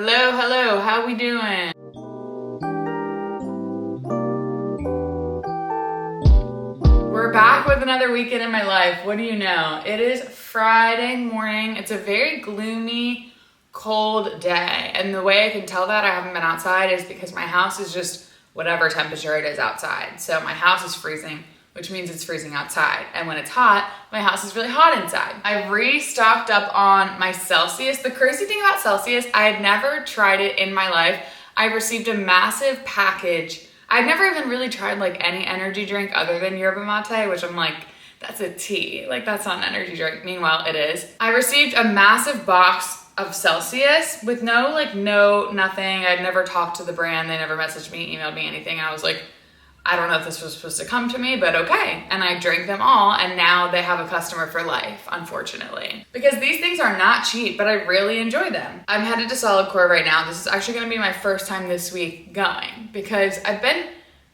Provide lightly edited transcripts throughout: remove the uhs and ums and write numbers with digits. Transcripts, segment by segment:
Hello, how we doing? We're back with another weekend in my life. What do you know? It is Friday morning. It's a very gloomy, cold day. And the way I can tell that I haven't been outside is because my house is just whatever temperature it is outside. So my house is freezing, which means it's freezing outside. And when it's hot, my house is really hot inside. I've restocked up on my Celsius. The crazy thing about Celsius, I had never tried it in my life. I received a massive package. I've never even really tried like any energy drink other than yerba mate, which I'm like, that's a tea. Like that's not an energy drink. Meanwhile, it is. I received a massive box of Celsius with nothing. I'd never talked to the brand. They never messaged me, emailed me anything. And I was like, I don't know if this was supposed to come to me, but okay. And I drank them all, and now they have a customer for life, unfortunately. Because these things are not cheap, but I really enjoy them. I'm headed to Solid Core right now. This is actually gonna be my first time this week going because I've been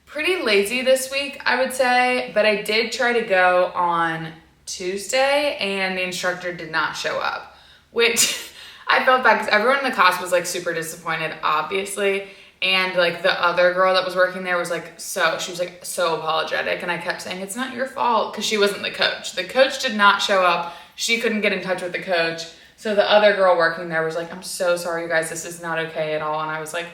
pretty lazy this week, I would say, but I did try to go on Tuesday and the instructor did not show up, which I felt bad because everyone in the class was like super disappointed, obviously. And like the other girl that was working there was like, she was like so apologetic. And I kept saying, it's not your fault, because she wasn't the coach. The coach did not show up. She couldn't get in touch with the coach. So the other girl working there was like, I'm so sorry, you guys, this is not okay at all. And I was like,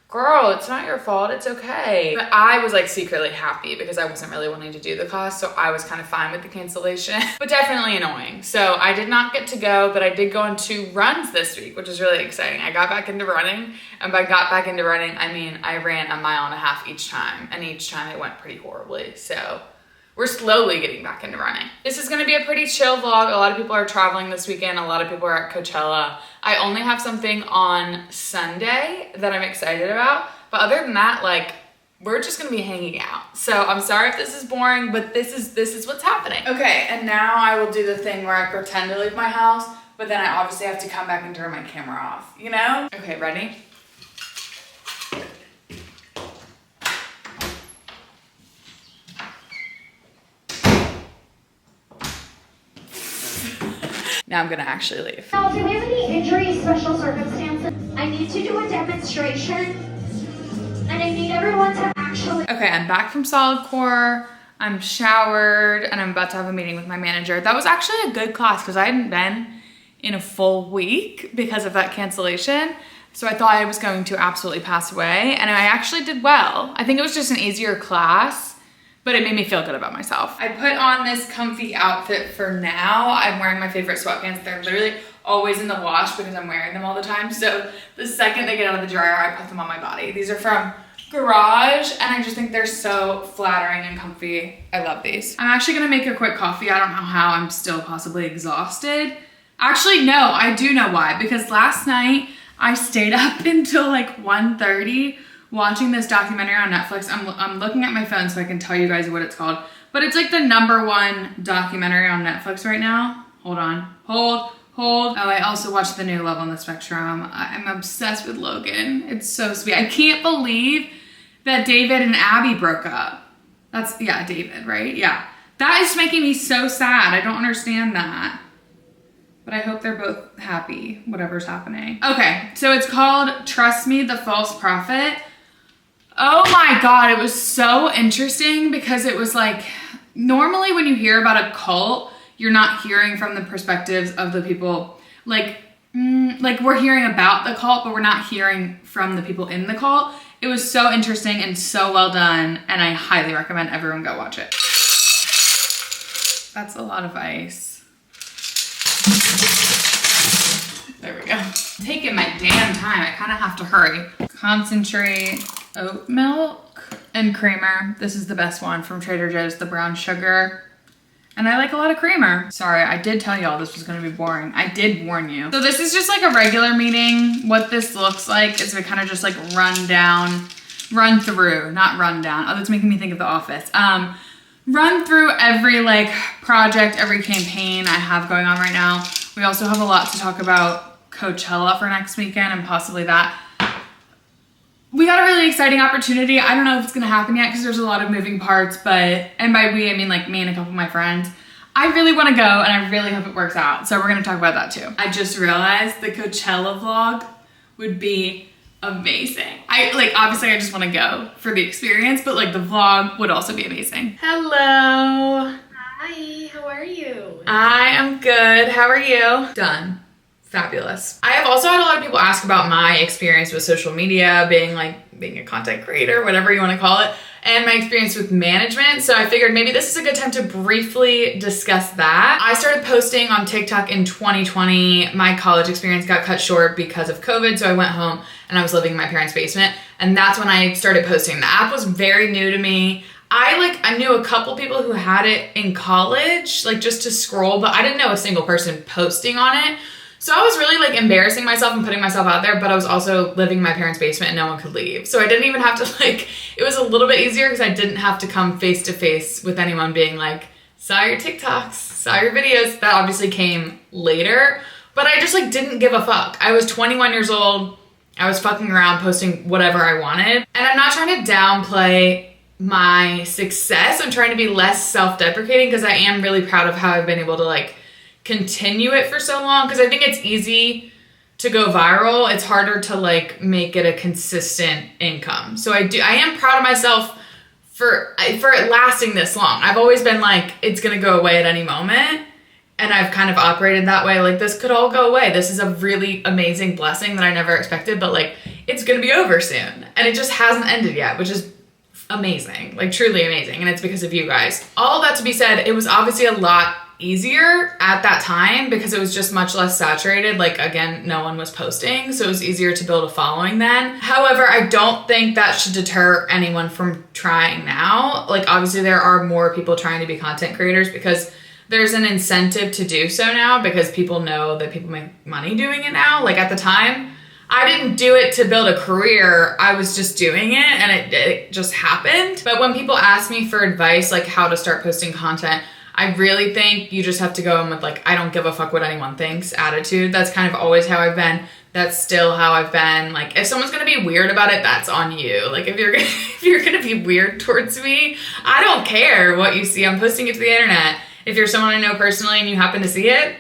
girl, it's not your fault, it's okay. But I was like secretly happy because I wasn't really wanting to do the class, so I was kind of fine with the cancellation, but definitely annoying. So I did not get to go, but I did go on 2 runs this week, which is really exciting. I got back into running, and by got back into running, I mean I ran 1.5 miles each time, and each time it went pretty horribly. So we're slowly getting back into running. This is gonna be a pretty chill vlog. A lot of people are traveling this weekend. A lot of people are at Coachella. I only have something on Sunday that I'm excited about. But other than that, like, we're just gonna be hanging out. So I'm sorry if this is boring, but this is what's happening. Okay, and now I will do the thing where I pretend to leave my house, but then I obviously have to come back and turn my camera off, you know? Okay, ready? Now I'm gonna actually leave. Now, do we have any injuries, special circumstances? I need to do a demonstration, and I need everyone to actually... Okay, I'm back from Solid Core. I'm showered, and I'm about to have a meeting with my manager. That was actually a good class because I hadn't been in a full week because of that cancellation. So I thought I was going to absolutely pass away, and I actually did well. I think it was just an easier class, but it made me feel good about myself. I put on this comfy outfit for now. I'm wearing my favorite sweatpants. They're literally always in the wash because I'm wearing them all the time. So the second they get out of the dryer, I put them on my body. These are from Garage, and I just think they're so flattering and comfy. I love these. I'm actually gonna make a quick coffee. I don't know how, I'm still possibly exhausted. Actually, no, I do know why. Because last night I stayed up until like 1:30 watching this documentary on Netflix. I'm looking at my phone so I can tell you guys what it's called. But it's like the #1 documentary on Netflix right now. Hold on, hold. Oh, I also watched the new Love on the Spectrum. I'm obsessed with Logan. It's so sweet. I can't believe that David and Abby broke up. Yeah, David, right? Yeah. That is making me so sad. I don't understand that. But I hope they're both happy, whatever's happening. Okay, so it's called Trust Me, the False Prophet. Oh my God, it was so interesting because it was like, normally when you hear about a cult, you're not hearing from the perspectives of the people, like we're hearing about the cult, but we're not hearing from the people in the cult. It was so interesting and so well done, and I highly recommend everyone go watch it. That's a lot of ice. There we go. Taking my damn time. I kind of have to hurry. Concentrate oat milk and creamer. This is the best one from Trader Joe's, the brown sugar. And I like a lot of creamer. Sorry, I did tell y'all this was gonna be boring. I did warn you. So this is just like a regular meeting. What this looks like is we kind of just like run through, not run down. Oh, that's making me think of The Office. Run through every like project, every campaign I have going on right now. We also have a lot to talk about Coachella for next weekend and possibly that. We got a really exciting opportunity. I don't know if it's gonna happen yet because there's a lot of moving parts, and by we, I mean like me and a couple of my friends. I really wanna go and I really hope it works out. So we're gonna talk about that too. I just realized the Coachella vlog would be amazing. Obviously I just want to go for the experience, but like the vlog would also be amazing. Hello. Hi, how are you? I am good. How are you? Done. Fabulous. I have also had a lot of people ask about my experience with social media, being a content creator, whatever you want to call it, and my experience with management. So I figured maybe this is a good time to briefly discuss that. I started posting on TikTok in 2020. My college experience got cut short because of COVID, so I went home and I was living in my parents' basement, and that's when I started posting. The app was very new to me. I knew a couple people who had it in college, just to scroll, but I didn't know a single person posting on it. So I was really embarrassing myself and putting myself out there, but I was also living in my parents' basement and no one could leave. So I didn't even have to it was a little bit easier because I didn't have to come face to face with anyone being like, saw your TikToks, saw your videos. That obviously came later, but I just didn't give a fuck. I was 21 years old. I was fucking around posting whatever I wanted. And I'm not trying to downplay my success. I'm trying to be less self-deprecating because I am really proud of how I've been able to continue it for so long, because I think it's easy to go viral. It's harder to make it a consistent income. So I am proud of myself for it lasting this long. I've always been it's gonna go away at any moment, and I've kind of operated that way. This could all go away. This is a really amazing blessing that I never expected, but it's gonna be over soon, and it just hasn't ended yet, which is amazing, truly amazing, and it's because of you guys. All that to be said, it was obviously a lot easier at that time because it was just much less saturated. Again, no one was posting, so it was easier to build a following then. However, I don't think that should deter anyone from trying now. Obviously there are more people trying to be content creators because there's an incentive to do so now, because people know that people make money doing it now. At the time, I didn't do it to build a career. I was just doing it, and it just happened. But when people ask me for advice, how to start posting content, I really think you just have to go in with I don't give a fuck what anyone thinks attitude. That's kind of always how I've been. That's still how I've been. If someone's gonna be weird about it, that's on you. If you're gonna be weird towards me, I don't care what you see. I'm posting it to the internet. If you're someone I know personally and you happen to see it,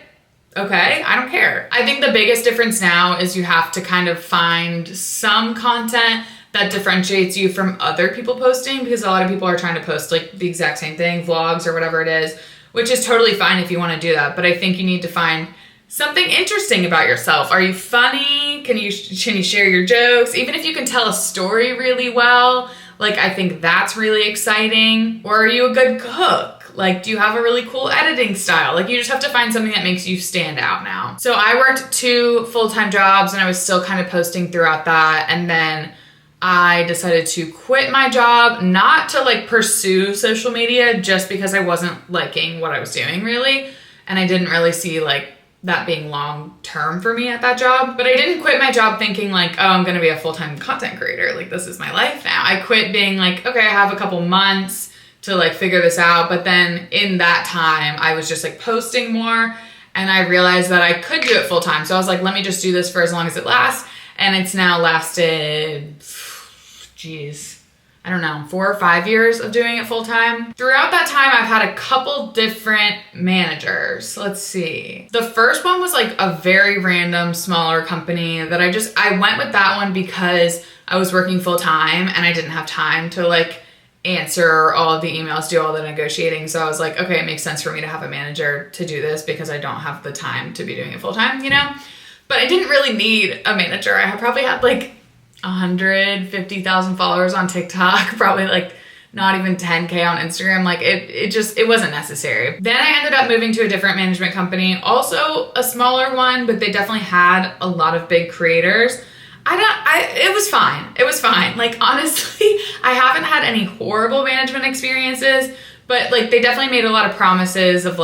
okay, I don't care. I think the biggest difference now is you have to kind of find some content that differentiates you from other people posting, because a lot of people are trying to post the exact same thing, vlogs or whatever it is, which is totally fine if you want to do that. But I think you need to find something interesting about yourself. Are you funny? Can you share your jokes? Even if you can tell a story really well, I think that's really exciting. Or are you a good cook? Do you have a really cool editing style? You just have to find something that makes you stand out now. So I worked 2 full-time jobs, and I was still kind of posting throughout that. And then I decided to quit my job, not to pursue social media, just because I wasn't liking what I was doing really. And I didn't really see that being long term for me at that job. But I didn't quit my job thinking oh, I'm gonna be a full-time content creator. This is my life now. I quit being okay, I have a couple months to figure this out. But then in that time, I was just posting more, and I realized that I could do it full time. So I was let me just do this for as long as it lasts. And it's now lasted, I don't know, 4 or 5 years of doing it full time. Throughout that time, I've had a couple different managers. Let's see. The first one was a very random, smaller company that I went with that one because I was working full time and I didn't have time to answer all of the emails, do all the negotiating. So I was okay, it makes sense for me to have a manager to do this because I don't have the time to be doing it full time, But I didn't really need a manager. I probably had 150,000 followers on TikTok, probably not even 10K on Instagram. It wasn't necessary. Then I ended up moving to a different management company, also a smaller one, but they definitely had a lot of big creators. It was fine. It was fine. Honestly, I haven't had any horrible management experiences, but they definitely made a lot of promises of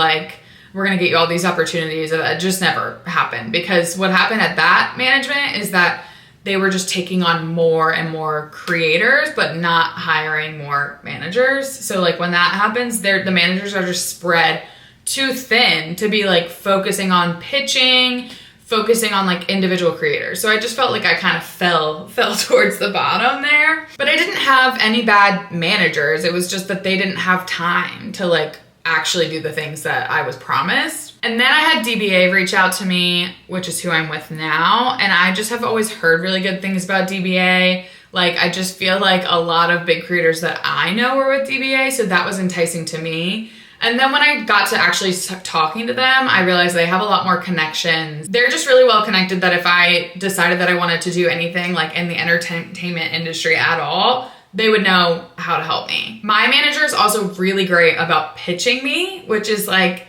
we're gonna get you all these opportunities. That just never happened, because what happened at that management is that they were just taking on more and more creators, but not hiring more managers. So when that happens, the managers are just spread too thin to be focusing on pitching, focusing on individual creators. So I just felt I kind of fell towards the bottom there. But I didn't have any bad managers. It was just that they didn't have time to actually do the things that I was promised. And then I had DBA reach out to me, which is who I'm with now. And I just have always heard really good things about DBA. Like, I just feel like a lot of big creators that I know were with DBA, so that was enticing to me. And then when I got to actually talking to them, I realized they have a lot more connections. They're just really well connected that if I decided that I wanted to do anything like in the entertainment industry at all, they would know how to help me. My manager is also really great about pitching me, which is like,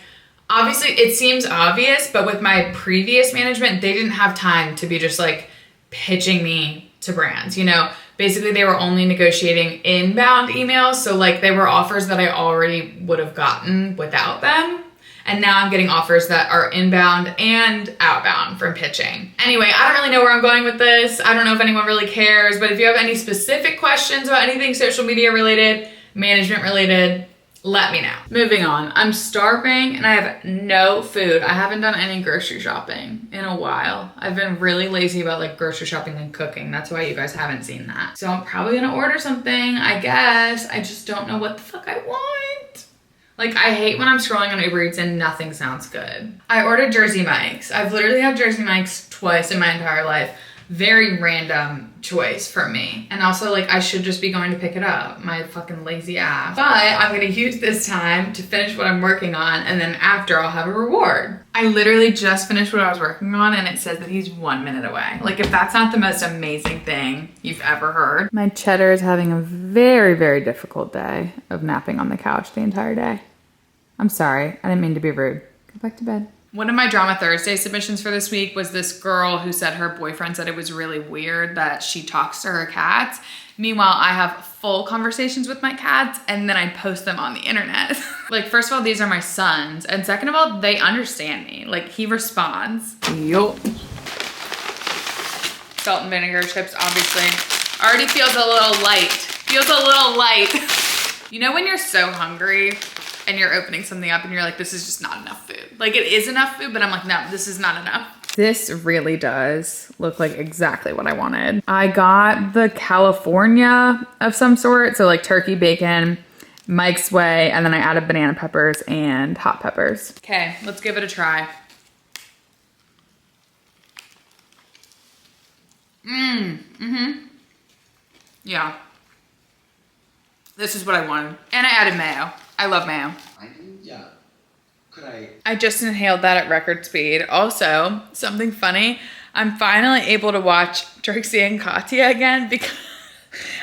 obviously it seems obvious, but with my previous management, they didn't have time to be just like pitching me to brands, you know? Basically they were only negotiating inbound emails. So like they were offers that I already would have gotten without them. And now I'm getting offers that are inbound and outbound from pitching. Anyway, I don't really know where I'm going with this. I don't know if anyone really cares, but if you have any specific questions about anything social media related, management related, let me know. Moving on, I'm starving and I have no food. I haven't done any grocery shopping in a while. I've been really lazy about like grocery shopping and cooking. That's why you guys haven't seen that. So I'm probably gonna order something, I guess. I just don't know what the fuck I want. Like, I hate when I'm scrolling on Uber Eats and nothing sounds good. I ordered Jersey Mike's. I've literally had Jersey Mike's twice in my entire life. Very random choice for me. And also, like, I should just be going to pick it up. My fucking lazy ass. But I'm gonna use this time to finish what I'm working on, and then after I'll have a reward. I literally just finished what I was working on, and it says that he's 1 minute away. Like, if that's not the most amazing thing you've ever heard. My cheddar is having a very, very difficult day of napping on the couch the entire day. I'm sorry, I didn't mean to be rude. Go back to bed. One of my Drama Thursday submissions for this week was this girl who said her boyfriend said it was really weird that she talks to her cats. Meanwhile, I have full conversations with my cats and then I post them on the internet. Like, first of all, these are my sons. And second of all, they understand me. Like, he responds. Yup. Salt and vinegar chips, obviously. Already feels a little light. Feels a little light. You know when you're so hungry and you're opening something up and you're like, this is just not enough food. Like, it is enough food, but I'm like, no, this is not enough. This really does look like exactly what I wanted. I got the California of some sort. So like turkey, bacon, Mike's Way, and then I added banana peppers and hot peppers. Okay, let's give it a try. Yeah. This is what I wanted. And I added mayo. I love mayo. I just inhaled that at record speed. Also, something funny, I'm finally able to watch Trixie and Katya again because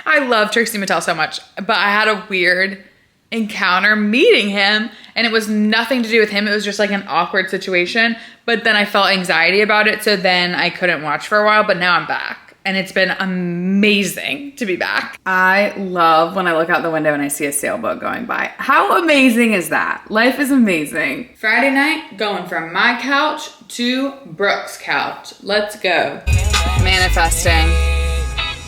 I love Trixie Mattel so much, but I had a weird encounter meeting him and it was nothing to do with him. It was just like an awkward situation, but then I felt anxiety about it. So then I couldn't watch for a while, but now I'm back. And it's been amazing to be back. I love when I look out the window and I see a sailboat going by. How amazing is that? Life is amazing. Friday night, going from my couch to Brooke's couch. Let's go. Manifesting.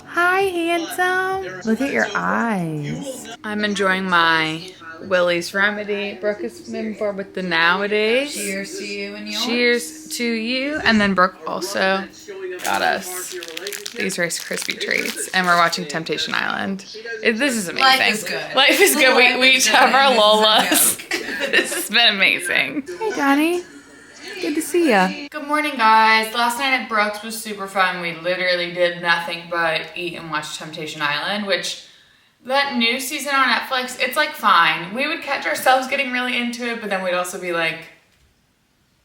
Hi, handsome. Look at your eyes. I'm enjoying my Willie's Remedy. Brooke has been forward with the nowadays. Cheers to you and yours. Cheers to you. And then Brooke also got us these Rice Krispie treats, and we're watching Temptation Island. This is amazing. Life is good. Life is good. We each have our Lolas. This has been amazing. Hey, Johnny. Good to see ya. Good morning, guys. Last night at Brooke's was super fun. We literally did nothing but eat and watch Temptation Island, which that new season on Netflix, it's like fine. We would catch ourselves getting really into it, but then we'd also be like,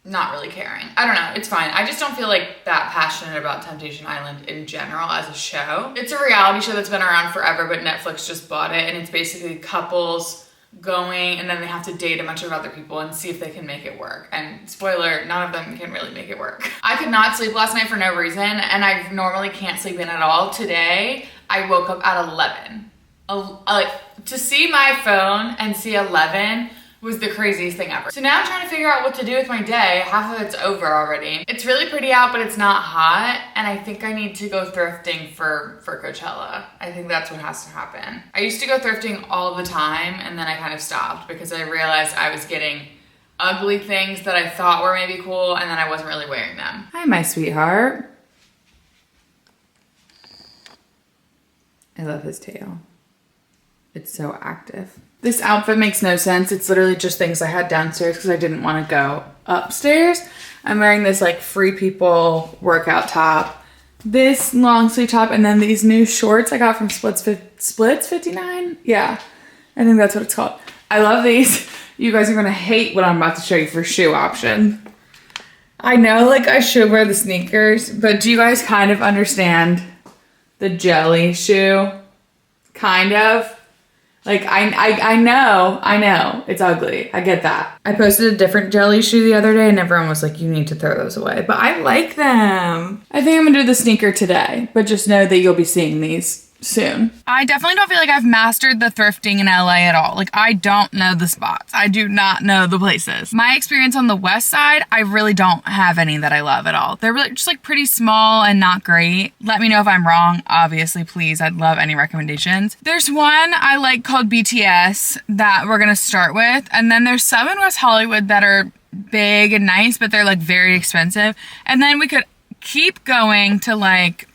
not really caring. I don't know, it's fine. I just don't feel like that passionate about Temptation Island in general as a show. It's a reality show that's been around forever, but Netflix just bought it, and it's basically couples going and then they have to date a bunch of other people and see if they can make it work. And spoiler, none of them can really make it work. I could not sleep last night for no reason, and I normally can't sleep in at all. Today, I woke up at 11. Like, to see my phone and see 11 was the craziest thing ever. So now I'm trying to figure out what to do with my day. Half of it's over already. It's really pretty out, but it's not hot. And I think I need to go thrifting for Coachella. I think that's what has to happen. I used to go thrifting all the time, and then I kind of stopped because I realized I was getting ugly things that I thought were maybe cool, and then I wasn't really wearing them. Hi, my sweetheart. I love his tail. It's so active. This outfit makes no sense. It's literally just things I had downstairs because I didn't want to go upstairs. I'm wearing this like Free People workout top, this long sleeve top, and then these new shorts I got from Splits 59. Yeah, I think that's what it's called. I love these. You guys are gonna hate what I'm about to show you for shoe option. I know like I should wear the sneakers, but do you guys kind of understand the jelly shoe? Kind of. Like, I know, it's ugly. I get that. I posted a different jelly shoe the other day and everyone was like, you need to throw those away. But I like them. I think I'm gonna do the sneaker today, but just know that you'll be seeing these soon. I definitely don't feel like I've mastered the thrifting in LA at all. Like, I don't know the spots. I do not know the places. My experience on the west side, I really don't have any that I love at all. They're really just like pretty small and not great. Let me know if I'm wrong. Obviously, please. I'd love any recommendations. There's one I like called BTS that we're gonna start with. And then there's some in West Hollywood that are big and nice, but they're like very expensive. And then we could keep going to like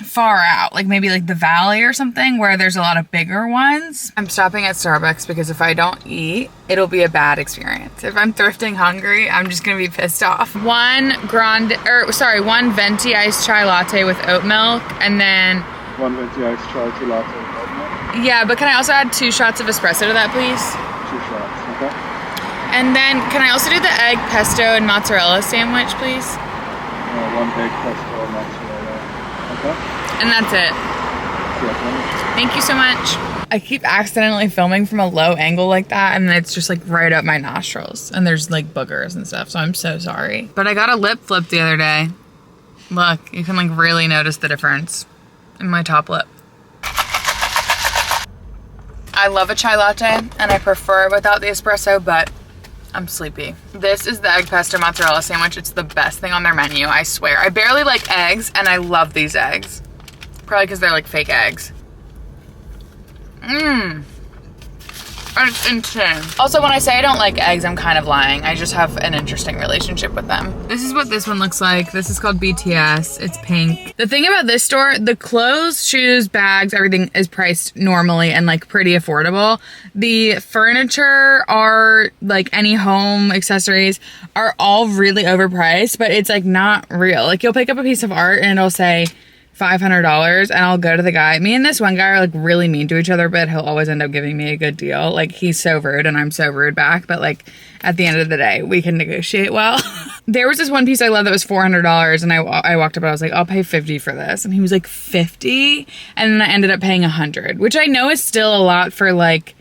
far out, like maybe like the Valley or something where there's a lot of bigger ones. I'm stopping at Starbucks because if I don't eat, it'll be a bad experience. If I'm thrifting hungry, I'm just gonna be pissed off. One venti iced chai latte with oat milk, and then one venti iced chai latte with oat milk. Yeah, but can I also add 2 shots of espresso to that, please? 2 shots, okay. And then can I also do the egg pesto and mozzarella sandwich, please? 1 egg pesto and mozzarella. Okay. And that's it. Yeah, thank you so much. I keep accidentally filming from a low angle like that, and it's just like right up my nostrils, and there's like boogers and stuff, so I'm so sorry. But I got a lip flip the other day. Look, you can like really notice the difference in my top lip. I love a chai latte, and I prefer it without the espresso, but I'm sleepy. This is the egg pesto mozzarella sandwich. It's the best thing on their menu, I swear. I barely like eggs, and I love these eggs. Probably because they're like fake eggs. It's insane. Also, when I say I don't like eggs, I'm kind of lying. I just have an interesting relationship with them. This is what this one looks like. This is called BTS. It's pink. The thing about this store, the clothes, shoes, bags, everything is priced normally and like pretty affordable. The furniture are like any home accessories are all really overpriced, but it's like not real. Like you'll pick up a piece of art and it'll say $500 and I'll go to the guy. Me and this one guy are like really mean to each other, but he'll always end up giving me a good deal. Like he's so rude and I'm so rude back, but like at the end of the day, we can negotiate well. There was this one piece I love that was $400 and I walked up and I was like, I'll pay $50 for this. And he was like, $50? And then I ended up paying $100, which I know is still a lot for like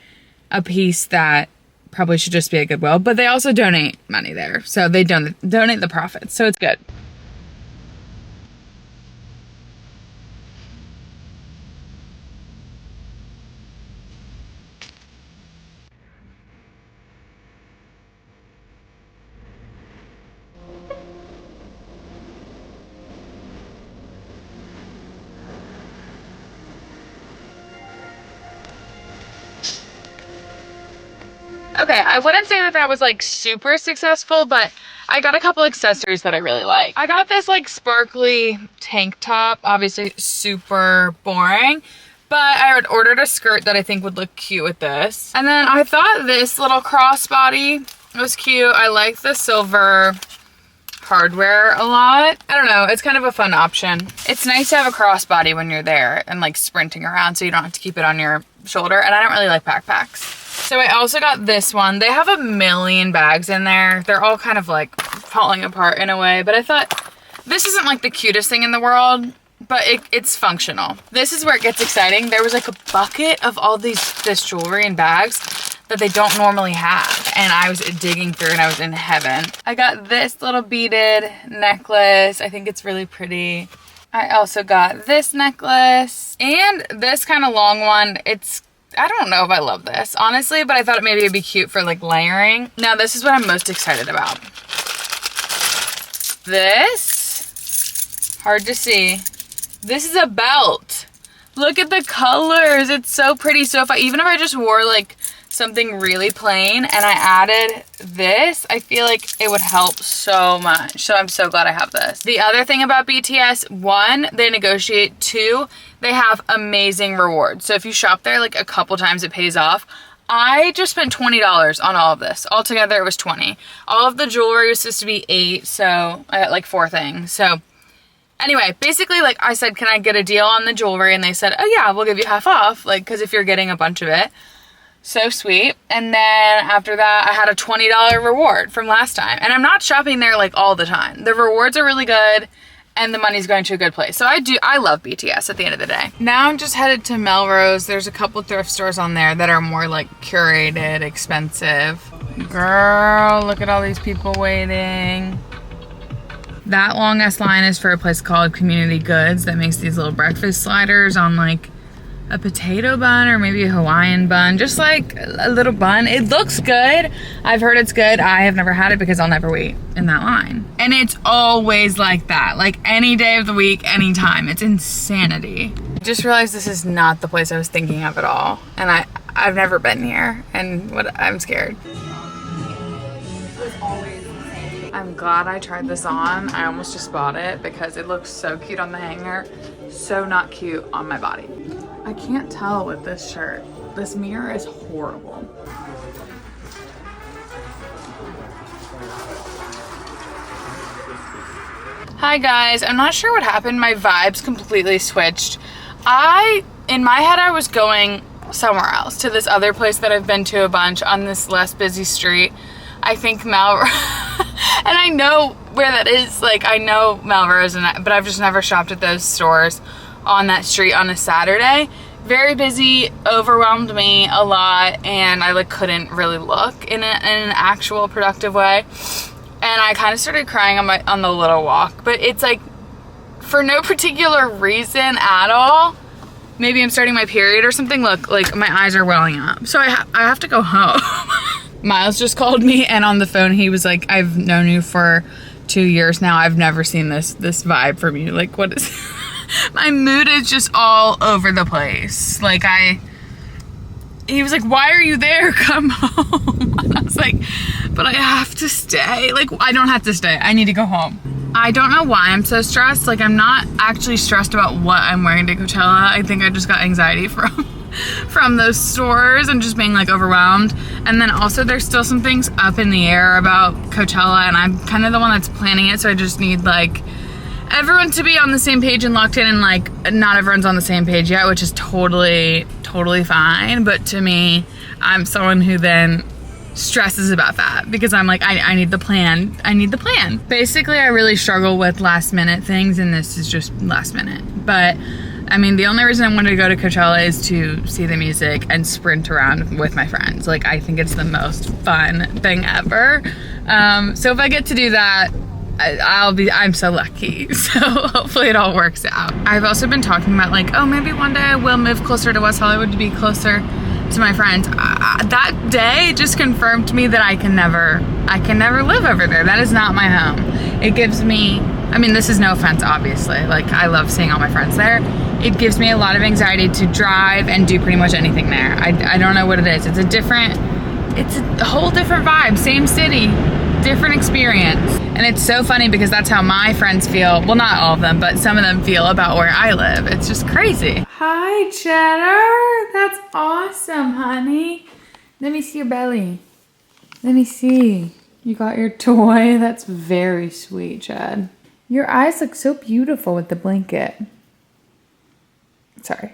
a piece that probably should just be at Goodwill, but they also donate money there. So they donate the profits. So it's good. Okay, I wouldn't say that was like super successful, but I got a couple accessories that I really like. I got this like sparkly tank top, obviously super boring, but I had ordered a skirt that I think would look cute with this. And then I thought this little crossbody was cute. I like the silver hardware a lot. I don't know, it's kind of a fun option. It's nice to have a crossbody when you're there and like sprinting around so you don't have to keep it on your shoulder, and I don't really like backpacks. So I also got this one. They have a million bags in there. They're all kind of like falling apart in a way, but I thought this isn't like the cutest thing in the world, but it's functional. This is where it gets exciting. There was like a bucket of all this jewelry and bags that they don't normally have, and I was digging through and I was in heaven. I got this little beaded necklace. I think it's really pretty. I also got this necklace and this kind of long one. I don't know if I love this, honestly, but I thought maybe it'd be cute for like layering. Now, this is what I'm most excited about. This, hard to see. This is a belt. Look at the colors. It's so pretty. So even if I just wore like something really plain, and I added this. I feel like it would help so much. So I'm so glad I have this. The other thing about BTS, 1, they negotiate. 2, they have amazing rewards. So if you shop there like a couple times, it pays off. I just spent $20 on all of this. Altogether, it was $20. All of the jewelry was supposed to be $8, so I got like 4 things. So anyway, basically, like I said, can I get a deal on the jewelry? And they said, oh yeah, we'll give you half off, like, because if you're getting a bunch of it. So sweet. And then after that, I had a $20 reward from last time. And I'm not shopping there like all the time. The rewards are really good, and the money's going to a good place. So I love BTS at the end of the day. Now I'm just headed to Melrose. There's a couple thrift stores on there that are more like curated, expensive. Girl, look at all these people waiting. That long ass line is for a place called Community Goods that makes these little breakfast sliders on like a potato bun or maybe a Hawaiian bun, just like a little bun. It looks good. I've heard it's good. I have never had it because I'll never wait in that line. And it's always like that, like any day of the week, anytime. It's insanity. I just realized this is not the place I was thinking of at all. And I've never been here, and I'm scared. I'm glad I tried this on. I almost just bought it because it looks so cute on the hanger, so not cute on my body. I can't tell with this shirt. This mirror is horrible. Hi guys, I'm not sure what happened. My vibes completely switched. In my head, I was going somewhere else, to this other place that I've been to a bunch on this less busy street. I think Melrose, and I know where that is. Like, I know Melrose, but I've just never shopped at those stores on that street on a Saturday. Very busy, overwhelmed me a lot, and I like couldn't really look in an actual productive way. And I kind of started crying on the little walk, but it's like for no particular reason at all. Maybe I'm starting my period or something. Look, like my eyes are welling up. So I have to go home. Miles just called me, and on the phone he was like, I've known you for 2 years now. I've never seen this vibe from you. Like, what is my mood is just all over the place. Like he was like, why are you there? Come home. And I was like, but I have to stay. Like, I don't have to stay. I need to go home. I don't know why I'm so stressed. Like, I'm not actually stressed about what I'm wearing to Coachella. I think I just got anxiety from those stores and just being like overwhelmed. And then also there's still some things up in the air about Coachella, and I'm kind of the one that's planning it. So I just need like everyone to be on the same page and locked in, and like not everyone's on the same page yet, which is totally fine. But to me, I'm someone who then stresses about that because I'm like, I need the plan. I need the plan. Basically, I really struggle with last minute things, and this is just last minute. But I mean, the only reason I wanted to go to Coachella is to see the music and sprint around with my friends. Like, I think it's the most fun thing ever. So if I get to do that, I'm so lucky. So hopefully it all works out. I've also been talking about like, oh, maybe one day I will move closer to West Hollywood to be closer to my friends. That day just confirmed to me that I can never live over there. That is not my home. It gives me, I mean, this is no offense, obviously. Like, I love seeing all my friends there. It gives me a lot of anxiety to drive and do pretty much anything there. I don't know what it is. It's a whole different vibe. Same city, different experience. And it's so funny because that's how my friends feel. Well, not all of them, but some of them feel about where I live. It's just crazy. Hi, Cheddar. That's awesome, honey. Let me see your belly. Let me see. You got your toy. That's very sweet, Chad. Your eyes look so beautiful with the blanket. Sorry.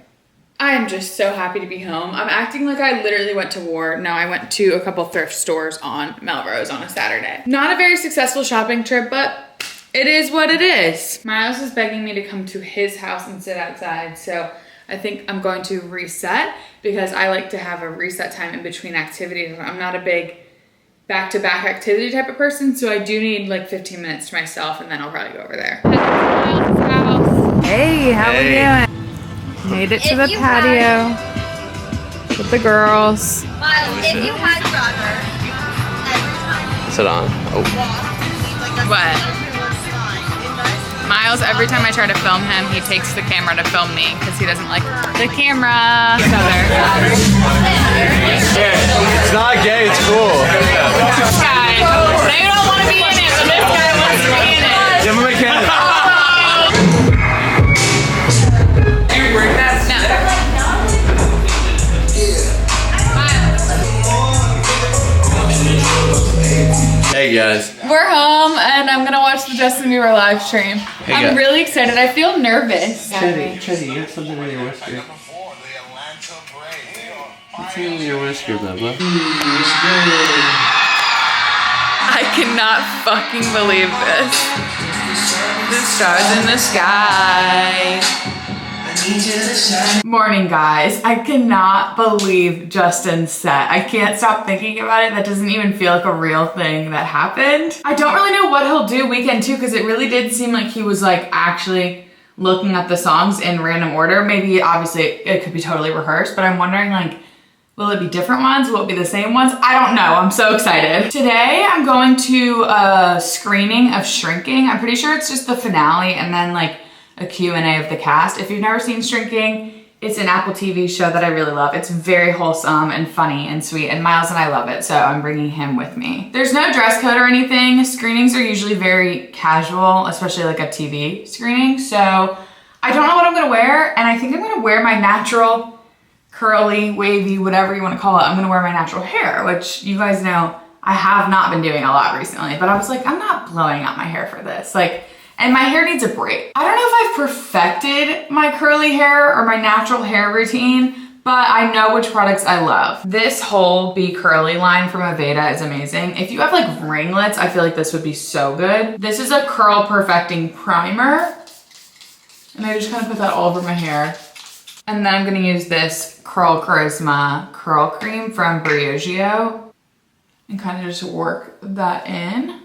I am just so happy to be home. I'm acting like I literally went to war. No, I went to a couple thrift stores on Melrose on a Saturday. Not a very successful shopping trip, but it is what it is. Miles is begging me to come to his house and sit outside, so I think I'm going to reset because I like to have a reset time in between activities. I'm not a big back-to-back activity type of person, so I do need like 15 minutes to myself, and then I'll probably go over there. Hey, how are you doing? Made it to the patio with the girls. Miles, if you had Roger, every time Sit on. Oh. What? Miles, every time I try to film him, he takes the camera to film me because he doesn't like the camera. It's not gay, it's cool. This guy, they don't want to be in it, but this guy wants to be in it. Give him a can. Do you work that? No. Hey guys. We're home and I'm gonna watch the Justin Bieber live stream. I'm really excited. I feel nervous. Chetty, you got something on your whisker. What's on your whisker, Bubba? I cannot fucking believe this. The stars in the sky. Morning, guys. I cannot believe Justin's set. I can't stop thinking about it. That doesn't even feel like a real thing that happened. I don't really know what he'll do weekend two, because it really did seem like he was like actually looking at the songs in random order. Maybe obviously it could be totally rehearsed, but I'm wondering like, will it be different ones? Will it be the same ones? I don't know. I'm so excited. Today I'm going to a screening of Shrinking. I'm pretty sure it's just the finale and then like a Q&A of the cast. If you've never seen Shrinking, it's an Apple TV show that I really love. It's very wholesome and funny and sweet, and Miles and I love it, so I'm bringing him with me. There's no dress code or anything. Screenings are usually very casual, especially like a TV screening, so I don't know what I'm gonna wear, and I think I'm gonna wear my natural curly, wavy, whatever you wanna call it. I'm gonna wear my natural hair, which you guys know I have not been doing a lot recently, but I was like, I'm not blowing out my hair for this. Like, and my hair needs a break. I don't know if I've perfected my curly hair or my natural hair routine, but I know which products I love. This whole Be Curly line from Aveda is amazing. If you have like ringlets, I feel like this would be so good. This is a curl perfecting primer. And I just kind of put that all over my hair. And then I'm gonna use this Curl Charisma curl cream from Briogeo and kind of just work that in.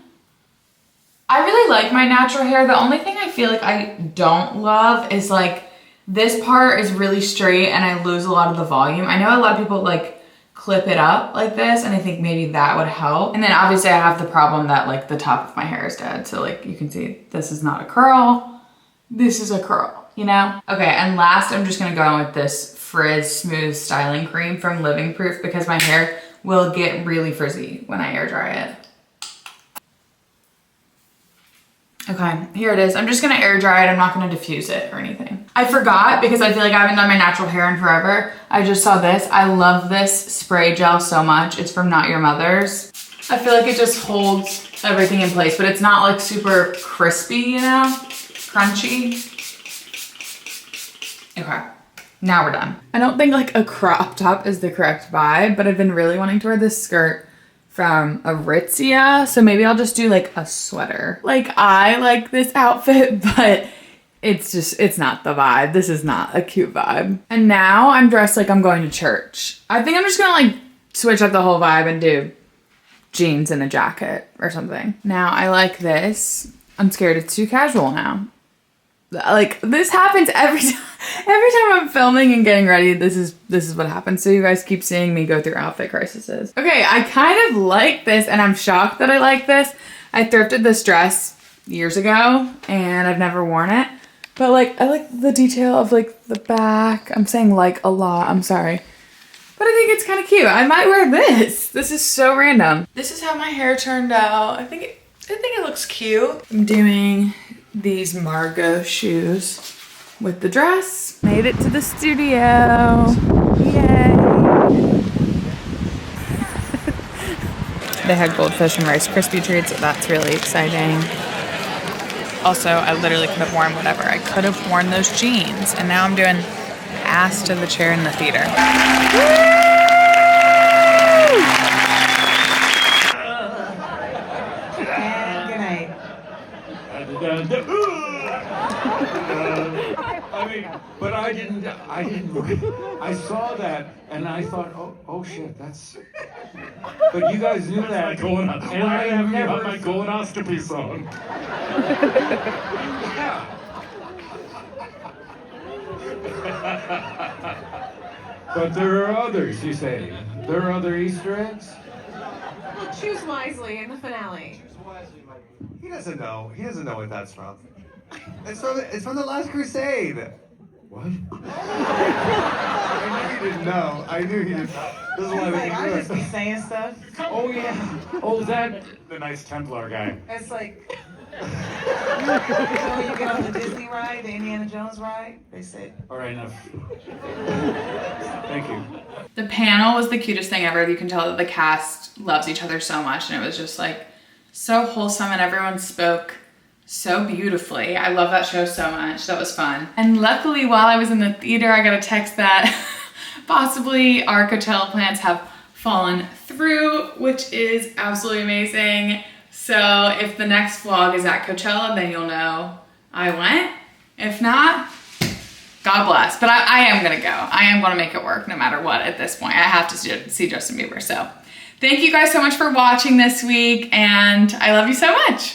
I really like my natural hair. The only thing I feel like I don't love is like this part is really straight and I lose a lot of the volume. I know a lot of people like clip it up like this, and I think maybe that would help. And then obviously I have the problem that like the top of my hair is dead. So like you can see this is not a curl. This is a curl, you know? Okay, and last I'm just gonna go in with this Frizz Smooth Styling Cream from Living Proof because my hair will get really frizzy when I air dry it. Okay, here it is. I'm just gonna air dry it. I'm not gonna diffuse it or anything. I forgot because I feel like I haven't done my natural hair in forever. I just saw this. I love this spray gel so much. It's from Not Your Mother's. I feel like it just holds everything in place, but it's not like super crispy, you know? Crunchy. Okay, now we're done. I don't think like a crop top is the correct vibe, but I've been really wanting to wear this skirt from Aritzia, so maybe I'll just do like a sweater. Like I like this outfit, but it's not the vibe. This is not a cute vibe. And now I'm dressed like I'm going to church. I think I'm just gonna like switch up the whole vibe and do jeans and a jacket or something. Now I like this. I'm scared it's too casual now. Like this happens every time I'm filming and getting ready. This is what happens. So you guys keep seeing me go through outfit crises. Okay, I kind of like this and I'm shocked that I like this. I thrifted this dress years ago and I've never worn it. But like I like the detail of like the back. I'm saying like a lot, I'm sorry. But I think it's kind of cute. I might wear this. This is so random. This is how my hair turned out. I think it looks cute. I'm doing these Margot shoes with the dress. Made it to the studio. Yay. They had goldfish and Rice Krispie treats, so that's really exciting. Also, I literally could have worn whatever. I could have worn those jeans, and now I'm doing ass to the chair in the theater. I mean, but I didn't, I saw that and I thought, oh shit, that's, but you guys knew that. And I have never, my colonoscopy song. Yeah. But there are others, you say. There are other Easter eggs? Well, choose wisely in the finale. He doesn't know. He doesn't know what that's from. It's from the Last Crusade. What? I knew you didn't know. I knew you didn't know. This is why we I can just do be it. saying stuff. Oh yeah. Oh, that the Knights Templar guy. It's like, you know when you get on the Disney ride, the Indiana Jones ride, they say, All right, enough. Thank you. The panel was the cutest thing ever. You can tell that the cast loves each other so much, and it was just like so wholesome, and everyone spoke so beautifully. I love that show so much. That was fun. And luckily, while I was in the theater, I got a text that possibly our Coachella plans have fallen through, which is absolutely amazing. So if the next vlog is at Coachella, then you'll know I went. If not, God bless. But I am gonna go. I am gonna make it work no matter what at this point. I have to see Justin Bieber. So thank you guys so much for watching this week, and I love you so much.